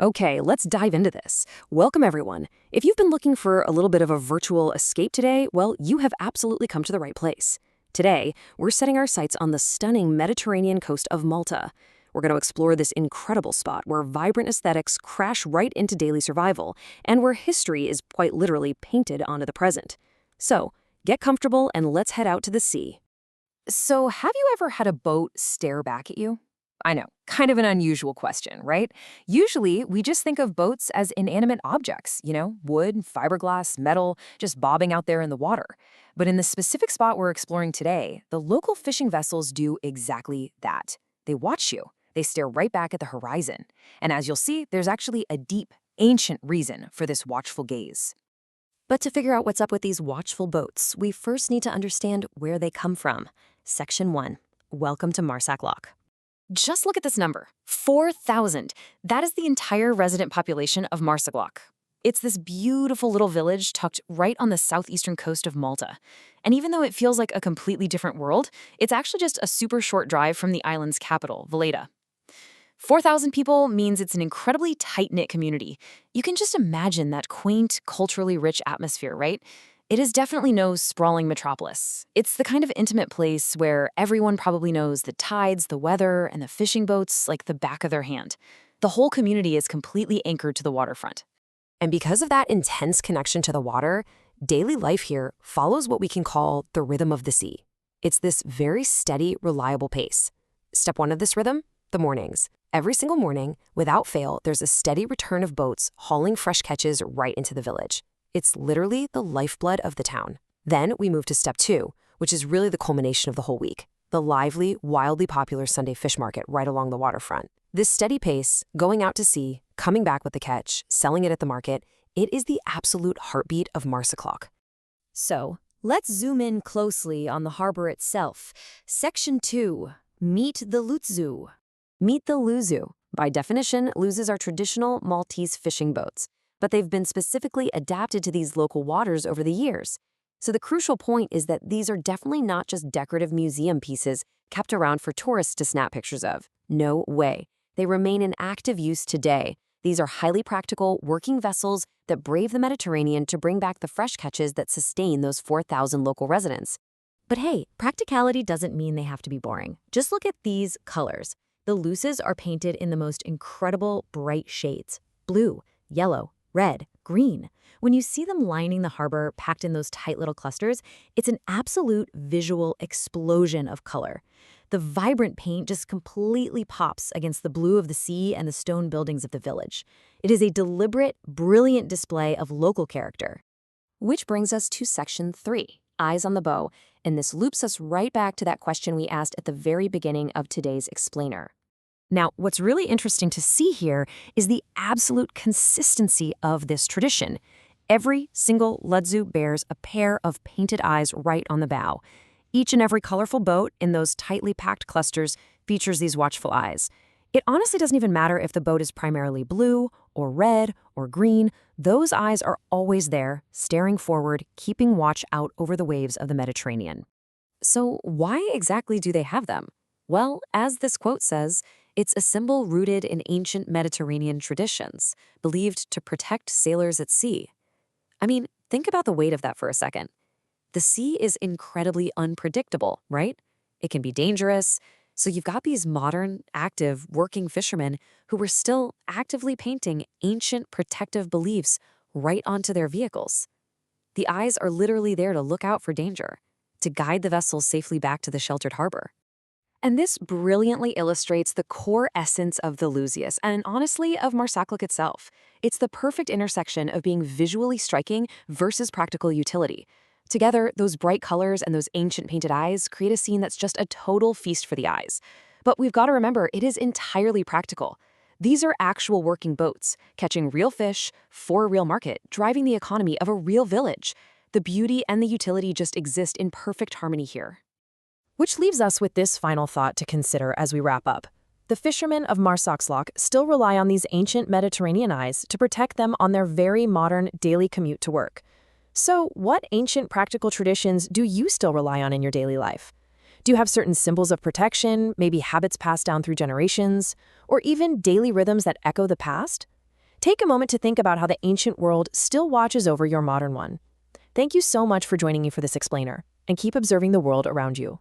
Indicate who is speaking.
Speaker 1: Okay, let's dive into this. Welcome, everyone. If you've been looking for a little bit of a virtual escape today, well, you have absolutely come to the right place. Today, we're setting our sights on the stunning Mediterranean coast of Malta. We're going to explore this incredible spot where vibrant aesthetics crash right into daily survival, and where history is quite literally painted onto the present. So, get comfortable and let's head out to the sea. So, have you ever had a boat stare back at you? I know, kind of an unusual question, right? Usually, we just think of boats as inanimate objects, wood, fiberglass, metal, just bobbing out there in the water. But in the specific spot we're exploring today, the local fishing vessels do exactly that. They watch you. They stare right back at the horizon. And as you'll see, there's actually a deep, ancient reason for this watchful gaze. But to figure out what's up with these watchful boats, we first need to understand where they come from. Section 1. Welcome to Marsaxlokk. Just look at this number, 4,000. That is the entire resident population of Marsaxlokk. It's this beautiful little village tucked right on the southeastern coast of Malta. And even though it feels like a completely different world, it's actually just a super short drive from the island's capital, Valletta. 4,000 people means it's an incredibly tight-knit community. You can just imagine that quaint, culturally rich atmosphere, right? It is definitely no sprawling metropolis. It's the kind of intimate place where everyone probably knows the tides, the weather, and the fishing boats like the back of their hand. The whole community is completely anchored to the waterfront. And because of that intense connection to the water, daily life here follows what we can call the rhythm of the sea. It's this very steady, reliable pace. Step 1 of this rhythm? The mornings. Every single morning, without fail, there's a steady return of boats hauling fresh catches right into the village. It's literally the lifeblood of the town. Then we move to step 2, which is really the culmination of the whole week, the lively, wildly popular Sunday fish market right along the waterfront. This steady pace, going out to sea, coming back with the catch, selling it at the market, it is the absolute heartbeat of Marsaxlokk. So, let's zoom in closely on the harbor itself. Section 2, meet the luzzus. Meet the luzzu. By definition, luzzes are traditional Maltese fishing boats, but they've been specifically adapted to these local waters over the years. So the crucial point is that these are definitely not just decorative museum pieces kept around for tourists to snap pictures of. No way. They remain in active use today. These are highly practical, working vessels that brave the Mediterranean to bring back the fresh catches that sustain those 4,000 local residents. But hey, practicality doesn't mean they have to be boring. Just look at these colors. The luzzus are painted in the most incredible bright shades: blue, yellow, red, green. When you see them lining the harbor, packed in those tight little clusters, it's an absolute visual explosion of color. The vibrant paint just completely pops against the blue of the sea and the stone buildings of the village. It is a deliberate, brilliant display of local character. Which brings us to section 3, eyes on the bow, and this loops us right back to that question we asked at the very beginning of today's explainer. Now, what's really interesting to see here is the absolute consistency of this tradition. Every single luzzu bears a pair of painted eyes right on the bow. Each and every colorful boat in those tightly packed clusters features these watchful eyes. It honestly doesn't even matter if the boat is primarily blue or red or green. Those eyes are always there, staring forward, keeping watch out over the waves of the Mediterranean. So why exactly do they have them? Well, as this quote says, it's a symbol rooted in ancient Mediterranean traditions, believed to protect sailors at sea. I mean, think about the weight of that for a second. The sea is incredibly unpredictable, right? It can be dangerous. So you've got these modern, active, working fishermen who were still actively painting ancient protective beliefs right onto their vehicles. The eyes are literally there to look out for danger, to guide the vessels safely back to the sheltered harbor. And this brilliantly illustrates the core essence of the luzzus, and honestly, of Marsaxlokk itself. It's the perfect intersection of being visually striking versus practical utility. Together, those bright colors and those ancient painted eyes create a scene that's just a total feast for the eyes. But we've got to remember, it is entirely practical. These are actual working boats, catching real fish for a real market, driving the economy of a real village. The beauty and the utility just exist in perfect harmony here. Which leaves us with this final thought to consider as we wrap up. The fishermen of Marsaxlokk still rely on these ancient Mediterranean eyes to protect them on their very modern daily commute to work. So, what ancient practical traditions do you still rely on in your daily life? Do you have certain symbols of protection, maybe habits passed down through generations, or even daily rhythms that echo the past? Take a moment to think about how the ancient world still watches over your modern one. Thank you so much for joining me for this explainer, and keep observing the world around you.